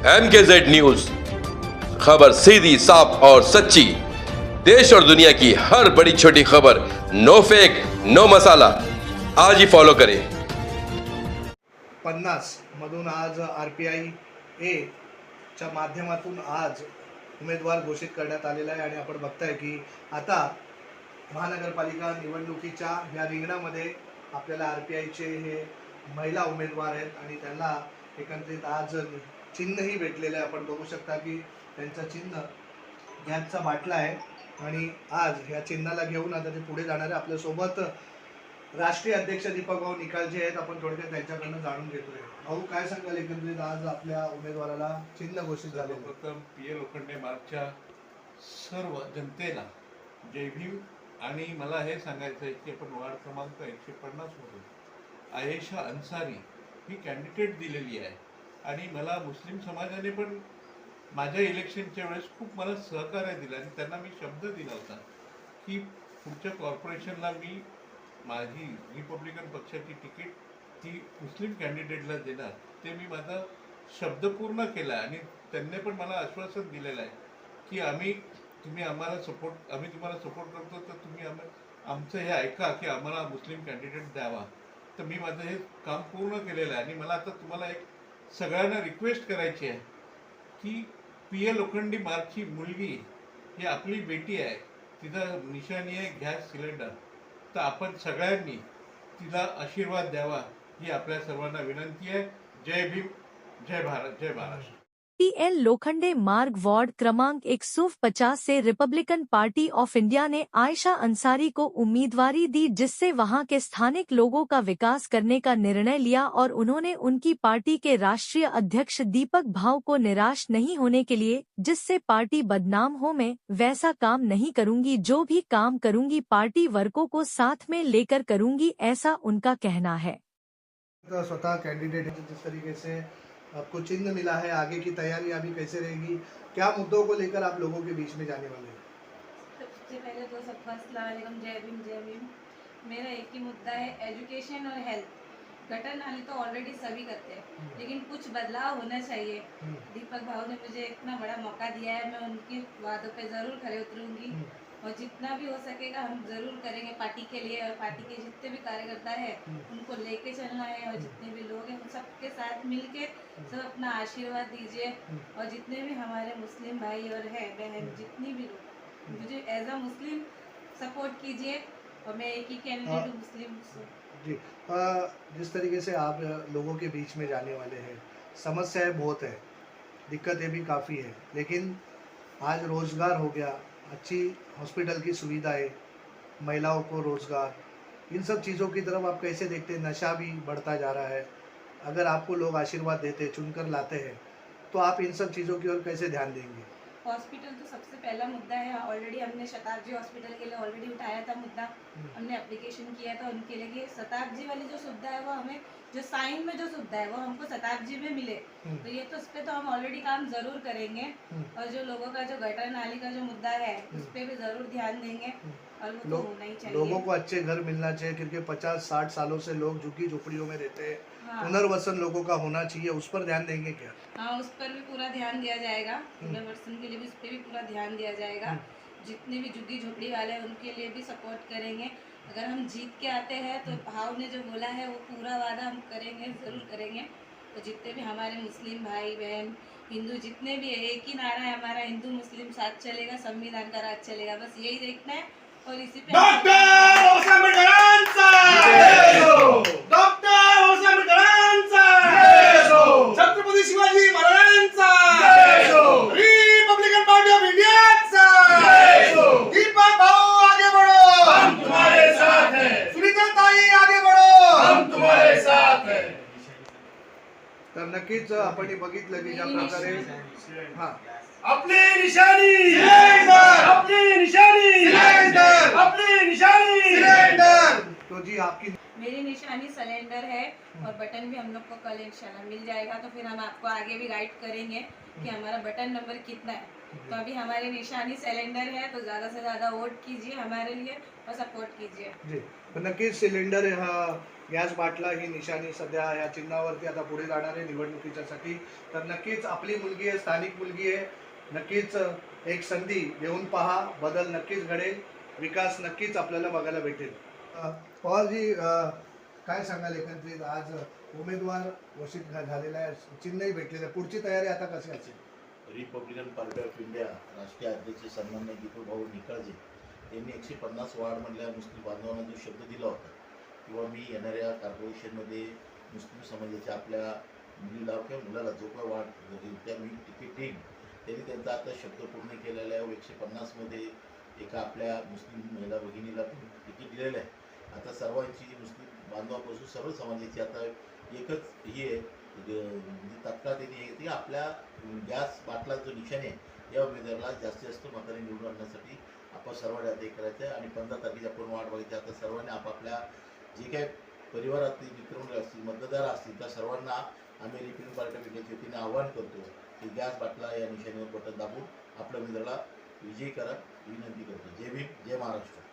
MKZ news, खबर सीधी, साफ और सच्ची। देश और दुनिया की हर बड़ी छोटी खबर, नो फेक नो मसाला। आज ही फॉलो करें। 50 मधून आज RPI ए च्या माध्यमातून आज उमेदवार घोषित करण्यात आलेला आहे आणि आपण बघताय की आता महानगरपालिका निवडणुकीच्या या रिंगणामध्ये आपल्याला RPIचे हे महिला उमेदवार आहेत आणि त्यांना एकत्रित आज चिन्हही भेटलेलं आहे। आपण बघू शकता की त्यांचं चिन्ह गॅसचा बाटला आहे आणि आज या चिन्हाला घेऊन आता ते पुढे जाणार आहे। आपल्यासोबत राष्ट्रीय अध्यक्ष दीपक भाऊ निकालजे आहेत, आपण थोडक्यात त्यांच्याकडनं जाणून घेतोय। भाऊ, काय सांगाल एकंदरीत आज आपल्या उमेदवाराला चिन्ह घोषित झाले? प्रथम PA लोखंडे मार्गच्या सर्व जनतेला जय भीम। आणि मला हे सांगायचं आहे की आपण वार्ड क्रमांक 150 मधून आयेशा अन्सारी ही कॅन्डिडेट दिलेली आहे आणि मला मुस्लिम समाजाने पण माझ्या इलेक्शनच्या वेळेस खूप मला सहकार्य दिलं आणि त्यांना मी शब्द दिला होता की पुढच्या कॉर्पोरेशनला मी माझी रिपब्लिकन पक्षाची तिकीट ती मुस्लिम कॅन्डिडेटला देणार, ते मी माझा शब्द पूर्ण केला आणि त्यांनी पण मला आश्वासन दिलेलं आहे की आम्ही तुम्हाला सपोर्ट करतो, तर तुम्ही आमचं हे ऐका की आम्हाला मुस्लिम कॅन्डिडेट द्यावा। तर मी माझं हे काम पूर्ण केलेलं आहे आणि मला आता तुम्हाला एक सगळ्यांना रिक्वेस्ट करायची आहे की PA लोखंडी मार्गची मुलगी ही आपली बेटी आहे, तिचा निशाणी आहे गॅस सिलेंडर, तर आपण सगळ्यांनी तिला आशीर्वाद द्यावा ही आपल्या सर्वांना विनंती आहे। जय भीम, जय भारत, जय महाराष्ट्र। PL लोखंडे मार्ग वार्ड क्रमांक 150 से रिपब्लिकन पार्टी ऑफ इंडिया ने आयशा अंसारी को उम्मीदवारी दी, जिससे वहां के स्थानिक लोगों का विकास करने का निर्णय लिया और उन्होंने उनकी पार्टी के राष्ट्रीय अध्यक्ष दीपक भाऊ को निराश नहीं होने के लिए, जिससे पार्टी बदनाम हो, मैं वैसा काम नहीं करूंगी, जो भी काम करूंगी पार्टी वर्गों को साथ में लेकर करूंगी, ऐसा उनका कहना है। स्वतः कैंडिडेट है, जिस तरीके से आपको चिन्ह मिला है, आगे की तैयारी अभी कैसे रहेगी, क्या मुद्दों को लेकर आप लोगों के बीच में जाने वाले हैं? सबसे पहले तो सबका अस्सलाम वालेकुम, जय भीम जय भीम। मेरा एक ही मुद्दा है, एजुकेशन और हेल्थ। गटर नाली तो ऑलरेडी सभी करते हैं, लेकिन कुछ बदलाव होना चाहिए। दीपक भाऊ ने मुझे इतना बड़ा मौका दिया है, मैं उनकी वादों पे ज़रूर खरे उतरूंगी और जितना भी हो सकेगा हम ज़रूर करेंगे पार्टी के लिए। और पार्टी के जितने भी कार्यकर्ता है उनको लेके चलना है और जितने भी लोग हैं उन सबके साथ मिलके सब अपना आशीर्वाद दीजिए। और जितने भी हमारे मुस्लिम भाई और है बहन, जितनी भी लोग, मुझे एज अ मुस्लिम सपोर्ट कीजिए और मैं एक ही कैंडिडेट हूँ मुस्लिम जी। जिस तरीके से आप लोगों के बीच में जाने वाले हैं, समस्याएं बहुत है, दिक्कतें भी काफ़ी है, लेकिन आज रोज़गार हो गया, अच्छी हॉस्पिटल की सुविधाएं, महिलाओं को रोज़गार, इन सब चीज़ों की तरफ आप कैसे देखते हैं? नशा भी बढ़ता जा रहा है, अगर आपको लोग आशीर्वाद देते, चुनकर लाते हैं, तो आप इन सब चीज़ों की ओर कैसे ध्यान देंगे? हॉस्पिटल तो सबसे पहला मुद्दा है। ऑलरेडी हमने शताब्दी हॉस्पिटल के लिए ऑलरेडी उठाया था मुद्दा, हमने एप्लीकेशन किया था उनके लिए। शताब्दी वाली जो सुविधा है वो हमें, जो साइन में जो सुविधा है वो हमको शताब्दी में मिले, तो ये तो उस पर तो हम ऑलरेडी काम जरूर करेंगे। और जो लोगों का जो गटर नाली का जो मुद्दा है उस पर भी जरूर ध्यान देंगे और वो तो होना ही चाहिए। लोगों को अच्छे घर मिलना चाहिए, क्योंकि 50-60 सालों से लोग झुग्गी झोपड़ियों में रहते हैं। हाँ। पुनर्वसन लोगों का होना चाहिए, उस पर ध्यान देंगे क्या? हाँ, उस पर भी पूरा ध्यान दिया जाएगा। पुनर्वसन के लिए भी उस पर भी पूरा ध्यान दिया जाएगा। जितने भी झुग्गी झोपड़ी वाले हैं उनके लिए भी सपोर्ट करेंगे। अगर हम जीत के आते हैं तो भाव ने जो बोला है वो पूरा वादा हम करेंगे, ज़रूर करेंगे। तो जितने भी हमारे मुस्लिम भाई बहन, हिंदू जितने भी है, एक ही नारा है हमारा, हिंदू मुस्लिम साथ चलेगा, संविधान का राज चलेगा, बस यही देखना है। और इसी पे छत्रपती शिवाजी महाराजांचा, Republican party of India, Deepak भाऊ आगे बढ़ो, हम तुम्हारे साथ हैं, सुनीता ताई आगे बढ़ो, हम तुम्हारे साथ हैं। तर नक्कीच आपण हे बघितलं की ज्या प्रकारे अपनी निशानी सिलेंडर, अपनी निशानी सिलेंडर, अपनी निशानी सिलेंडर। तो जी आपकी मेरी निशानी सिलेंडर है और बटन भी हम लोग को कल इंशाल्लाह मिल जाएगा, तो फिर हम आपको आगे भी गाइड करेंगे कि हमारा बटन नंबर कितना है। तो अभी हमारी निशानी सिलेंडर है, तो ज़्यादा से ज़्यादा वोट कीजिए हमारे लिए और सपोर्ट कीजिए जी। नक्कीच सिलेंडर हा गॅस बाटला ही निशाणी सध्या या चिन्हावरती आता पुढे जाणार आहे निवडणुकीच्यासाठी. तर नक्कीच आपली मुलगी आहे, स्थानिक मुलगी आहे. नक्कीच एक संधी देऊन पहा, बदल नक्कीच घडेल, विकास नक्कीच आपल्याला बघायला भेटेल. पवारजी, काय सांगाल एकंदरीत आज उमेदवार घोषित झालेला आहे, चिन्हही भेटलेलं आहे, पुढची तयारी आता कशी असेल? रिपब्लिकन पार्टी ऑफ इंडिया राष्ट्रीय अध्यक्ष सन्माननीय दीपक भाऊ निकाळजे यांनी 150 वार्डमधल्या मुस्लिम बांधवांना जो शब्द दिला होता किंवा मी येणाऱ्या कॉर्पोरेशनमध्ये मुस्लिम समाजाच्या आपल्या मुलीला किंवा मुलाला जो काही वार्ड त्या मी तिकीट देईन, त्यांनी त्यांचा आता शब्द पूर्ण केलेला आहे. 150मध्ये एका आपल्या मुस्लिम महिला भगिनीला तिकीट दिलेलं आहे. आता सर्वांची मुस्लिम बांधवापासून सर्व समाजाची आता एकच ही आहे, म्हणजे तात्काळ त्यांनी ती आपल्या गॅस बाटला जो निशाण आहे या उमेदवाराला जास्तीत जास्त मताने निवडून आणण्यासाठी आपण सर्वांनी आता हे करायचं आहे. आणि 15 तारखेच्या आपण वाट बघायची. आता सर्वांनी आपापल्या जे काही परिवारातील मित्रमंडळ असतील, मतदार असतील, त्या सर्वांना आम्ही रिपब्लिकन पार्टी ऑफ इंडियाच्या वतीने आवाहन करतो की गॅस बाटला या निशाणीवर बटन दाबून आपल्या उमेदवाराला विजयी करा विनंती करतो. जय भीम, जय महाराष्ट्र.